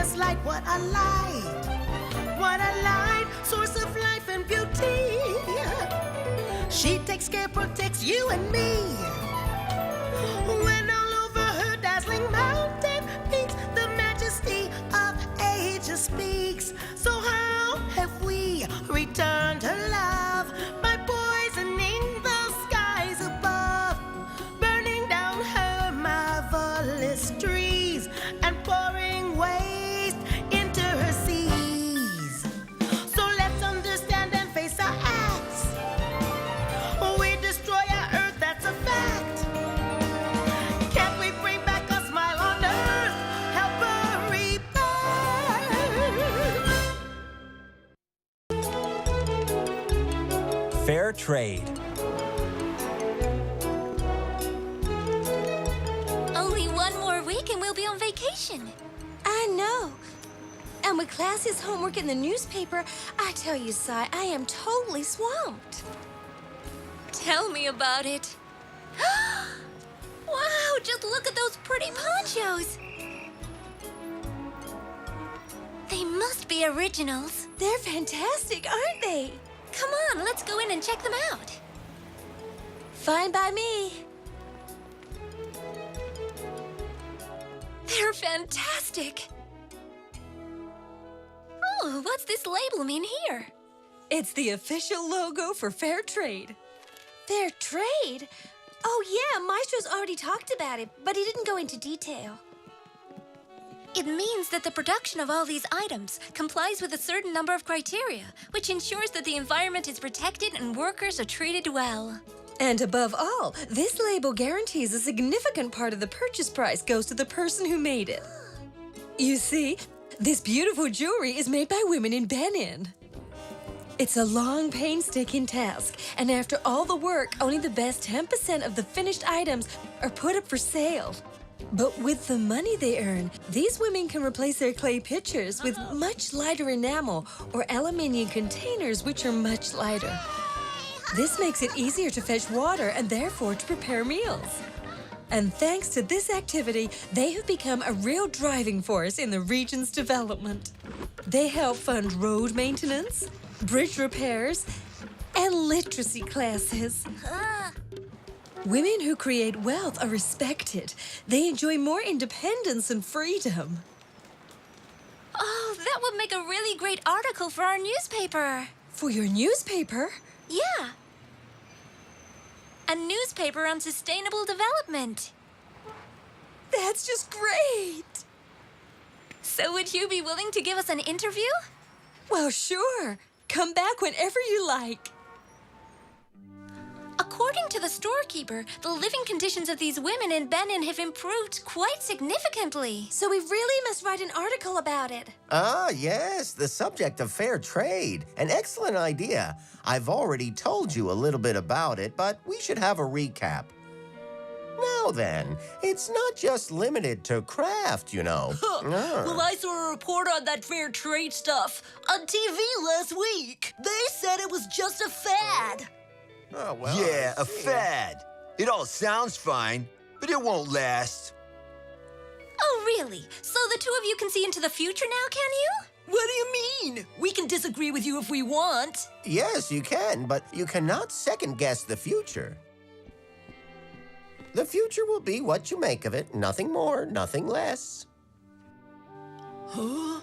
just light, what a light. What a light, source of life and beauty. She takes care, protects you and me. When all over her dazzling mountain peaks, the majesty of ages speaks. So how have we returned her love? By poisoning the skies above, burning down her marvelous trees, and pouring waste into her seas. So let's understand and face our acts. We destroy our earth, that's a fact. Can't we bring back a smile on earth? Help her rebirth. Fair trade. Only one more week and we'll be on vacation. I know. And with classes, homework, and the newspaper, I tell you, Sai, I am totally swamped. Tell me about it. Wow, just look at those pretty ponchos. They must be originals. They're fantastic, aren't they? Come on, let's go in and check them out. Fine by me. They're fantastic. Oh, what's this label mean here? It's the official logo for Fair Trade. Fair Trade? Oh, yeah, Maestro's already talked about it, but he didn't go into detail. It means that the production of all these items complies with a certain number of criteria, which ensures that the environment is protected and workers are treated well. And above all, this label guarantees a significant part of the purchase price goes to the person who made it. You see, this beautiful jewelry is made by women in Benin. It's a long, painstaking task, and after all the work, only the best 10% of the finished items are put up for sale. But with the money they earn, these women can replace their clay pitchers with much lighter enamel or aluminium containers which are much lighter. This makes it easier to fetch water and therefore to prepare meals. And thanks to this activity, they have become a real driving force in the region's development. They help fund road maintenance, bridge repairs, and literacy classes. Women who create wealth are respected. They enjoy more independence and freedom. Oh, that would make a really great article for our newspaper. For your newspaper? Yeah. A newspaper on sustainable development. That's just great! So would you be willing to give us an interview? Well, sure. Come back whenever you like. According to the storekeeper, the living conditions of these women in Benin have improved quite significantly. So we really must write an article about it. Ah, yes, the subject of fair trade. An excellent idea. I've already told you a little bit about it, but we should have a recap. Now then, it's not just limited to craft, you know. Well, I saw a report on that fair trade stuff on TV last week. They said it was just a fad. Oh, well, Yeah, I a see. fad. It all sounds fine, but it won't last. Oh, really? So the two of you can see into the future now, can you? What do you mean? We can disagree with you if we want. Yes, you can, but you cannot second-guess the future. The future will be what you make of it, nothing more, nothing less. Huh?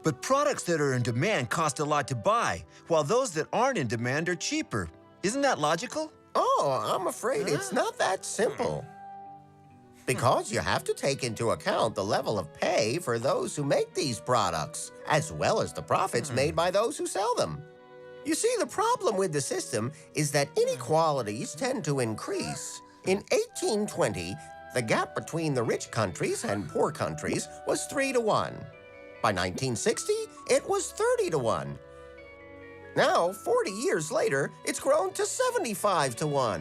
But products that are in demand cost a lot to buy, while those that aren't in demand are cheaper. Isn't that logical? Oh, I'm afraid it's not that simple. Because you have to take into account the level of pay for those who make these products, as well as the profits made by those who sell them. You see, the problem with the system is that inequalities tend to increase. In 1820, the gap between the rich countries and poor countries was 3-to-1. By 1960, it was 30-to-1. Now, 40 years later, it's grown to 75-to-1.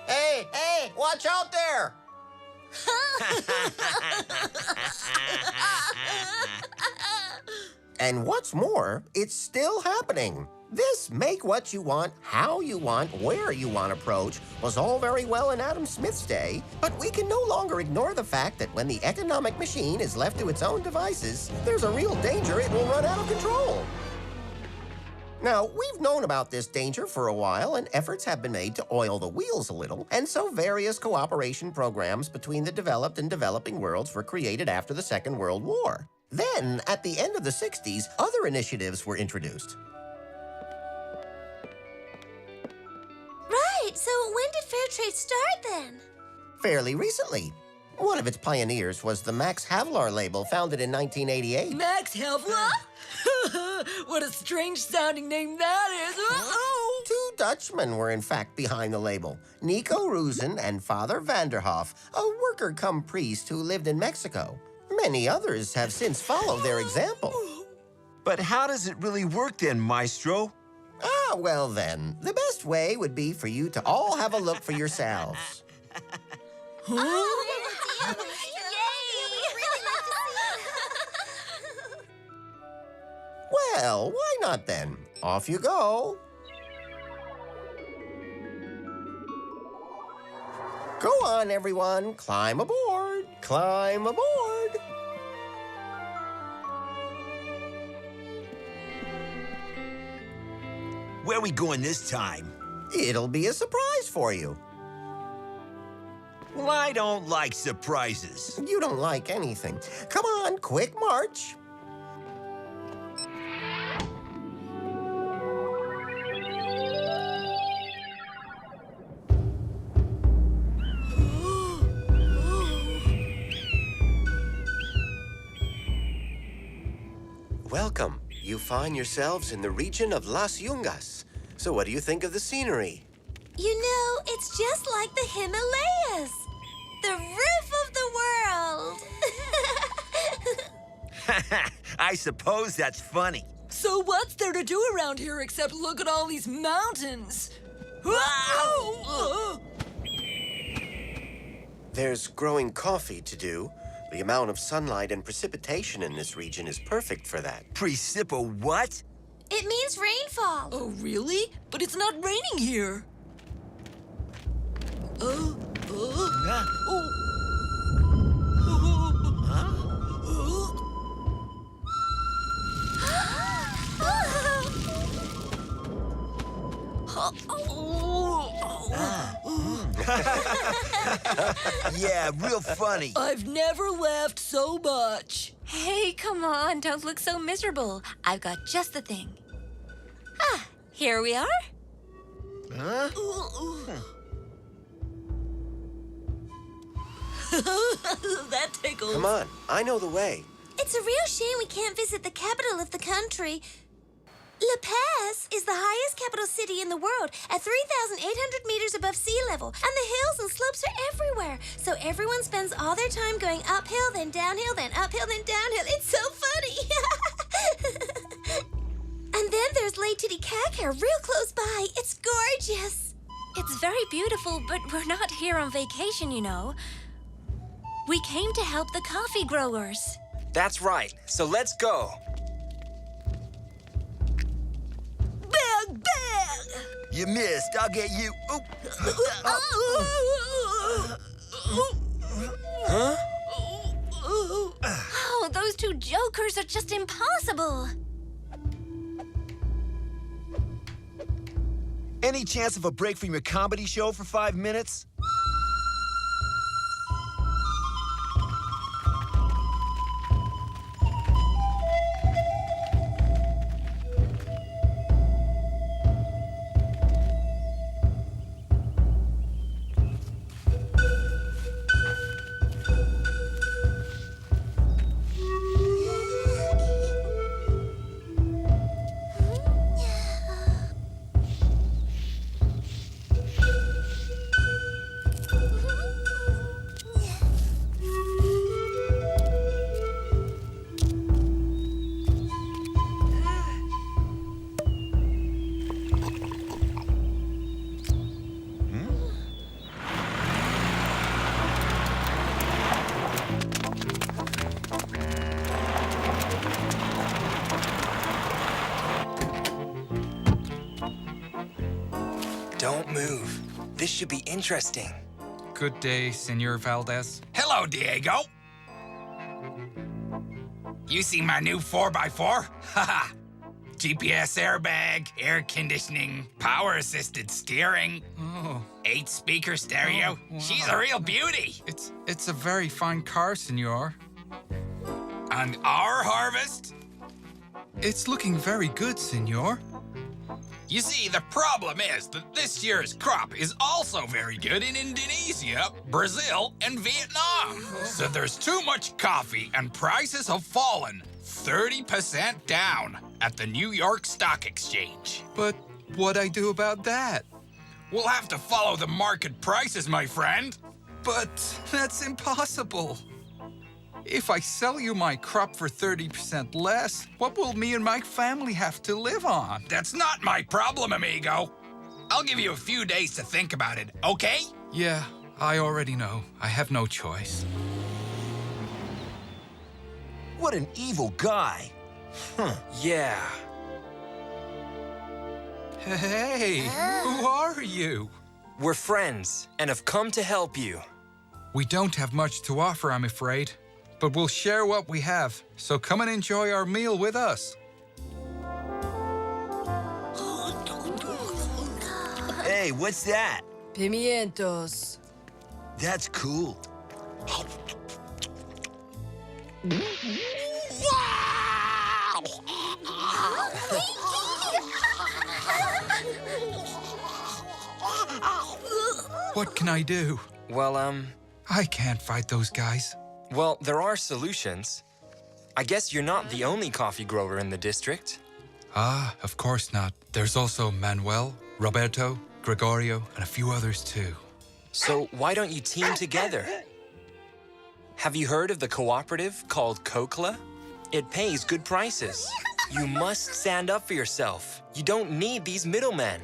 Hey, watch out there! And what's more, it's still happening. This make what you want, how you want, where you want approach was all very well in Adam Smith's day, but we can no longer ignore the fact that when the economic machine is left to its own devices, there's a real danger it will run out of control. Now, we've known about this danger for a while, and efforts have been made to oil the wheels a little, and so various cooperation programs between the developed and developing worlds were created after the Second World War. Then, at the end of the 60s, other initiatives were introduced. Right, so when did fair trade start then? Fairly recently. One of its pioneers was the Max Havelaar label, founded in 1988. Max Havelaar? What a strange-sounding name that is. Uh-oh! Two Dutchmen were in fact behind the label, Nico Ruzen and Father Vanderhoff, a worker-cum-priest who lived in Mexico. Many others have since followed their example. But how does it really work then, Maestro? Ah, well then, the best way would be for you to all have a look for yourselves. Well, why not then? Off you go. Go on, everyone. Climb aboard. Climb aboard. Where are we going this time? It'll be a surprise for you. Well, I don't like surprises. You don't like anything. Come on, quick march. Welcome. You find yourselves in the region of Las Yungas. So what do you think of the scenery? You know, it's just like the Himalayas. The roof of the world. I suppose that's funny. So what's there to do around here except look at all these mountains? Wow! There's growing coffee to do. The amount of sunlight and precipitation in this region is perfect for that. Precipita what? It means rainfall. Oh, really? But it's not raining here. Huh? Yeah, real funny. I've never laughed so much. Hey, come on, don't look so miserable. I've got just the thing. Ah, here we are. Huh? That tickles. Come on, I know the way. It's a real shame we can't visit the capital of the country. La Paz is the highest capital city in the world at 3,800 meters above sea level, and the hills and slopes are everywhere. So everyone spends all their time going uphill, then downhill, then uphill, then downhill. It's so funny. And then there's Lake Titicaca, real close by. It's gorgeous. It's very beautiful, but we're not here on vacation, you know. We came to help the coffee growers. That's right. So let's go. Bang, bang! You missed. I'll get you. Oh. Huh? Oh, those two jokers are just impossible. Any chance of a break from your comedy show for 5 minutes? move. This should be interesting. Good day, Senor Valdez. Hello, Diego. You see my new 4x4? Haha. GPS airbag, air conditioning, power-assisted steering, Oh, 8-speaker stereo. wow. She's a real beauty. it's a very fine car, Senor. And our harvest? It's looking very good, Senor. You see, the problem is that this year's crop is also very good in Indonesia, Brazil, and Vietnam. So there's too much coffee and prices have fallen 30% down at the New York Stock Exchange. But what I do about that? We'll have to follow the market prices, my friend. But that's impossible. If I sell you my crop for 30% less, what will me and my family have to live on? That's not my problem, amigo. I'll give you a few days to think about it, okay? Yeah, I already know. I have no choice. What an evil guy. Yeah. Hey, who are you? We're friends and have come to help you. We don't have much to offer, I'm afraid. But we'll share what we have, so come and enjoy our meal with us. Hey, what's that? Pimientos. That's cool. What can I do? Well, I can't fight those guys. well, there are solutions. I guess you're not the only coffee grower in the district. Ah, of course not. There's also Manuel, Roberto, Gregorio, and a few others too. So why don't you team together? Have you heard of the cooperative called Kokla? It pays good prices. You must stand up for yourself. You don't need these middlemen.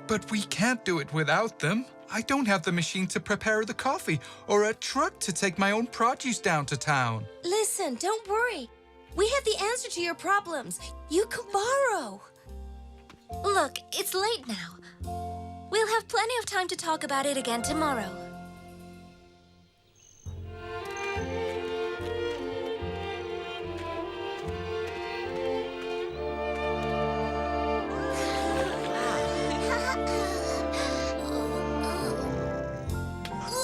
But we can't do it without them. I don't have the machine to prepare the coffee or a truck to take my own produce down to town. Listen, don't worry. We have the answer to your problems. You can borrow. Look, it's late now. We'll have plenty of time to talk about it again tomorrow.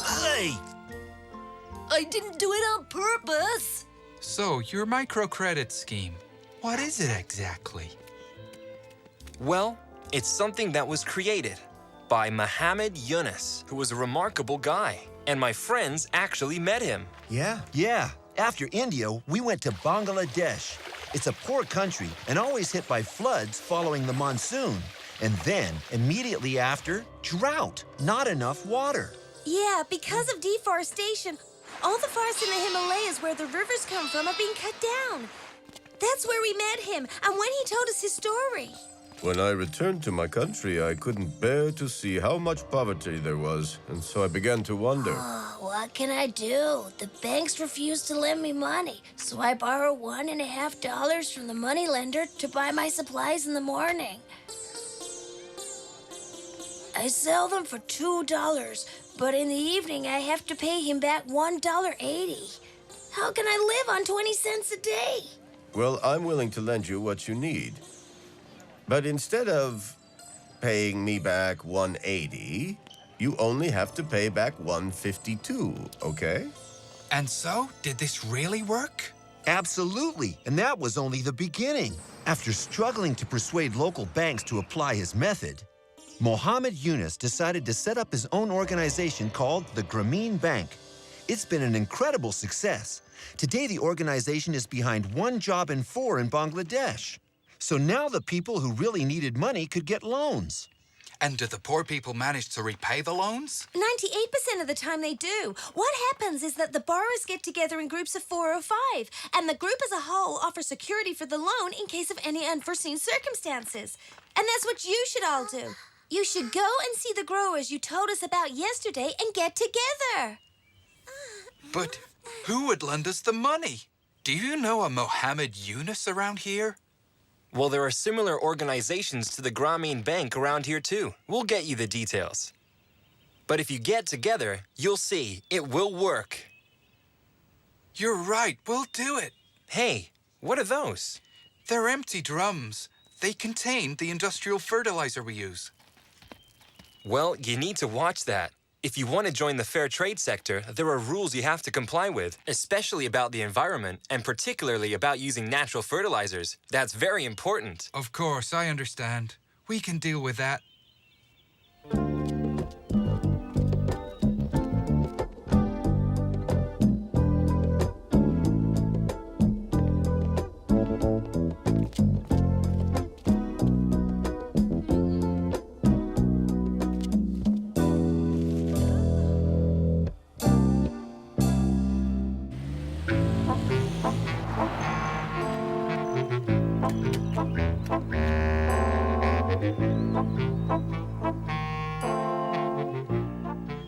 Hey! I didn't do it on purpose. So, your microcredit scheme, what is it exactly? Well, it's something that was created by Mohammed Yunus, who was a remarkable guy. And my friends actually met him. Yeah. After India, we went to Bangladesh. It's a poor country and always hit by floods following the monsoon. And then, immediately after, drought. Not enough water. Yeah, because of deforestation, all the forests in the Himalayas where the rivers come from are being cut down. That's where we met him, and when he told us his story. When I returned to my country, I couldn't bear to see how much poverty there was, and so I began to wonder. What can I do? The banks refuse to lend me money, so I borrow $1.50 from the moneylender to buy my supplies in the morning. I sell them for $2, but in the evening I have to pay him back $1.80. How can I live on 20 cents a day? Well, I'm willing to lend you what you need. But instead of paying me back $1.80, you only have to pay back $1.52, okay? And so, did this really work? Absolutely, and that was only the beginning. After struggling to persuade local banks to apply his method, Mohammed Yunus decided to set up his own organization called the Grameen Bank. It's been an incredible success. Today, the organization is behind 1 job in 4 in Bangladesh. So now the people who really needed money could get loans. And did the poor people manage to repay the loans? 98% of the time they do. What happens is that the borrowers get together in groups of 4 or 5, and the group as a whole offers security for the loan in case of any unforeseen circumstances. And that's what you should all do. You should go and see the growers you told us about yesterday and get together. But who would lend us the money? Do you know a Mohammed Yunus around here? Well, there are similar organizations to the Grameen Bank around here, too. We'll get you the details. But if you get together, you'll see it will work. You're right, we'll do it. Hey, what are those? They're empty drums. They contain the industrial fertilizer we use. Well, you need to watch that. If you want to join the fair trade sector, there are rules you have to comply with, especially about the environment, and particularly about using natural fertilizers. That's very important. Of course, I understand. We can deal with that.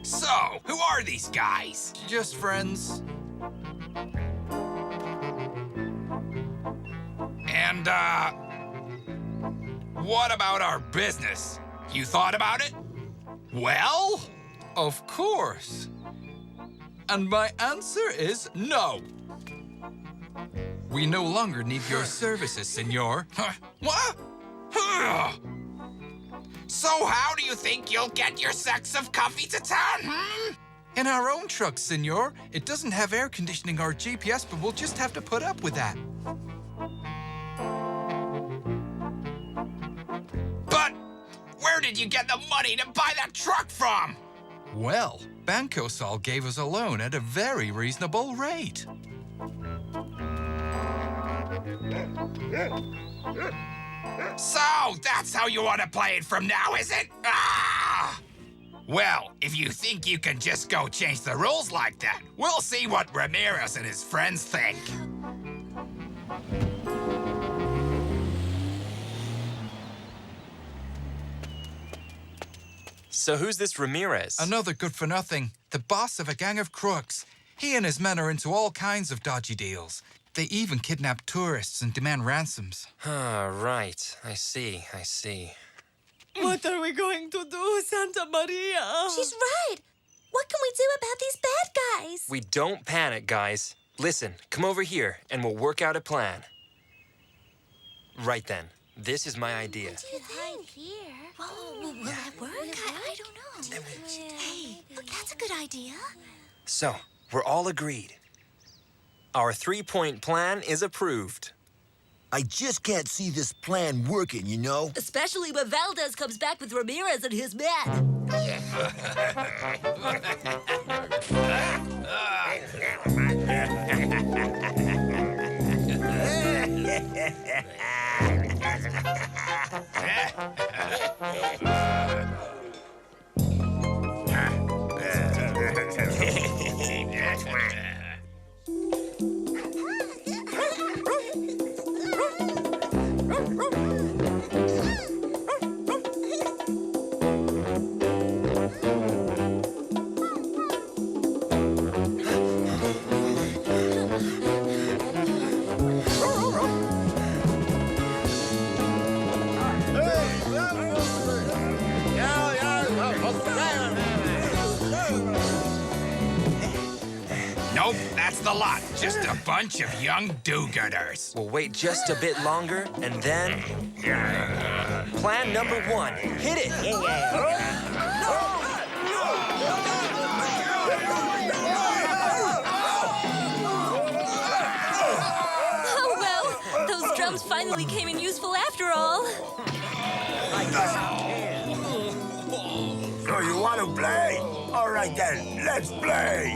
So, who are these guys? Just friends. And, what about our business? You thought about it? Well? Of course. And my answer is no. We no longer need your services, senor. What? Huh. So how do you think you'll get your sacks of coffee to town, In our own truck, senor. It doesn't have air conditioning or GPS, but we'll just have to put up with that. But where did you get the money to buy that truck from? Well, Banco Sol gave us a loan at a very reasonable rate. So that's how you want to play it from now, is it? Ah! Well, if you think you can just go change the rules like that, we'll see what Ramirez and his friends think. So who's this Ramirez? Another good-for-nothing, the boss of a gang of crooks. He and his men are into all kinds of dodgy deals. They even kidnap tourists and demand ransoms. Ah, right. I see. What are we going to do, Santa Maria? She's right. What can we do about these bad guys? We don't panic, guys. Listen, come over here, and we'll work out a plan. Right then. This is my idea. What do you think? Here. Will that work? I don't know. Hey, look, that's a good idea. So, we're all agreed. Our 3-point plan is approved. I just can't see this plan working, you know? Especially when Valdez comes back with Ramirez and his men. Nope, that's the lot. Just a bunch of young do-gooders. We'll wait just a bit longer, and then... Plan number 1. Hit it! Oh, well, those drums finally came in useful after all. So you want to play? All right then, let's play!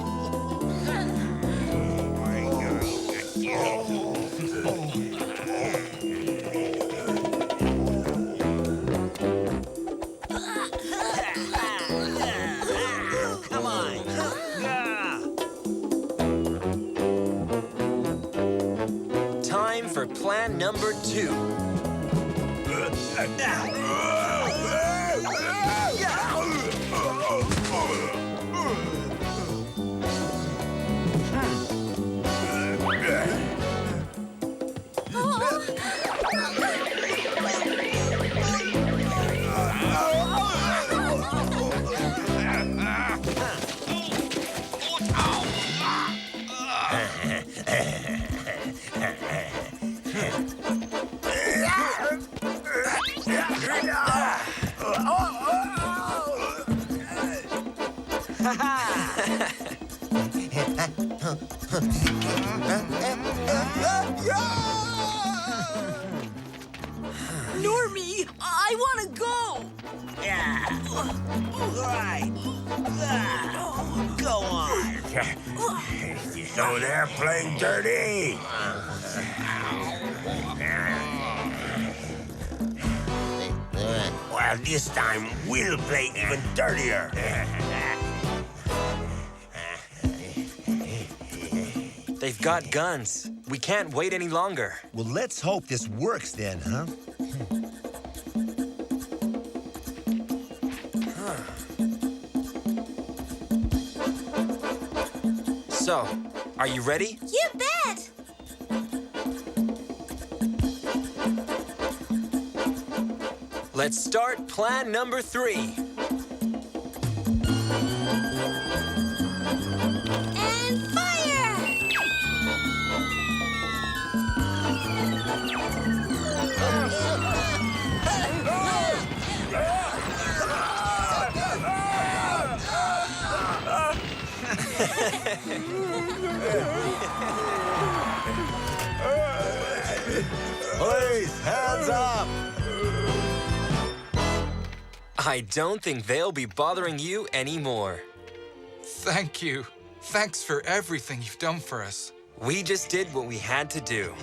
Come on! Time for plan number 2. Normie, I want to go. Yeah. Right. Go on. So they're playing dirty. Well, this time we'll play even dirtier. They've got guns. We can't wait any longer. Well, let's hope this works then, huh? So, are you ready? You bet! Let's start plan number 3. And fire! Please, hands up! I don't think they'll be bothering you anymore. Thank you. Thanks for everything you've done for us. We just did what we had to do.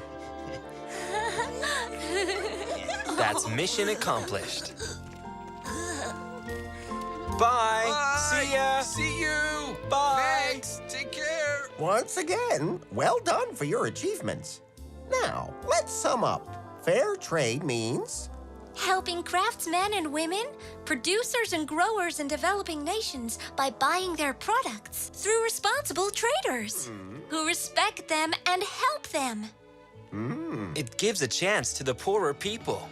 That's mission accomplished. Bye. See ya. See you. Bye. Thanks. Take care. Once again, well done for your achievements. Now, let's sum up. Fair trade means... Helping craftsmen and women, producers and growers in developing nations by buying their products through responsible traders who respect them and help them. It gives a chance to the poorer people.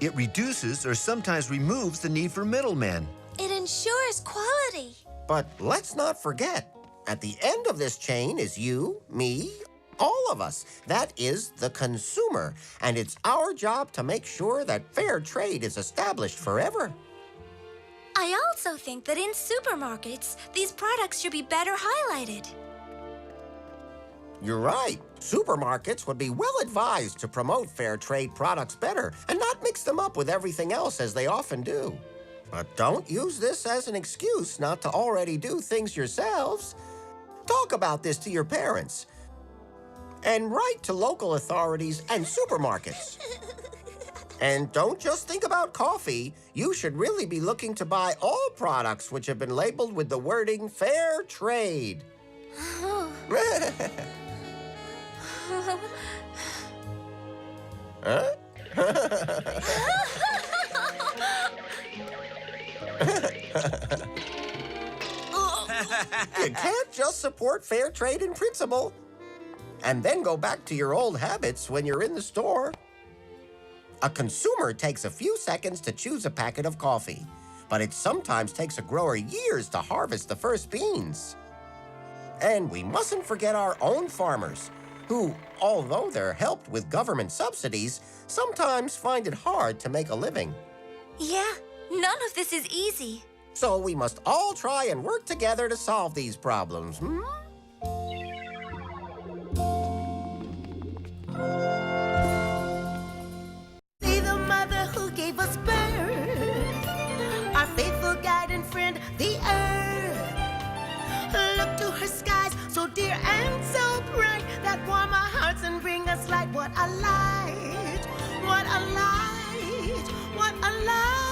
It reduces or sometimes removes the need for middlemen. It ensures quality. But let's not forget, at the end of this chain is you, me, all of us. That is the consumer. And it's our job to make sure that fair trade is established forever. I also think that in supermarkets, these products should be better highlighted. You're right. Supermarkets would be well advised to promote fair trade products better and not mix them up with everything else as they often do. But don't use this as an excuse not to already do things yourselves. Talk about this to your parents. And write to local authorities and supermarkets. And don't just think about coffee. You should really be looking to buy all products which have been labeled with the wording fair trade. Huh? You can't just support fair trade in principle and then go back to your old habits when you're in the store. A consumer takes a few seconds to choose a packet of coffee, but it sometimes takes a grower years to harvest the first beans. And we mustn't forget our own farmers, who, although they're helped with government subsidies, sometimes find it hard to make a living. Yeah, none of this is easy. So we must all try and work together to solve these problems, See the mother who gave us birth, our faithful guide and friend, the earth. Look to her skies, so dear and so bright, that warm our hearts and bring us light. What a light, what a light, what a light.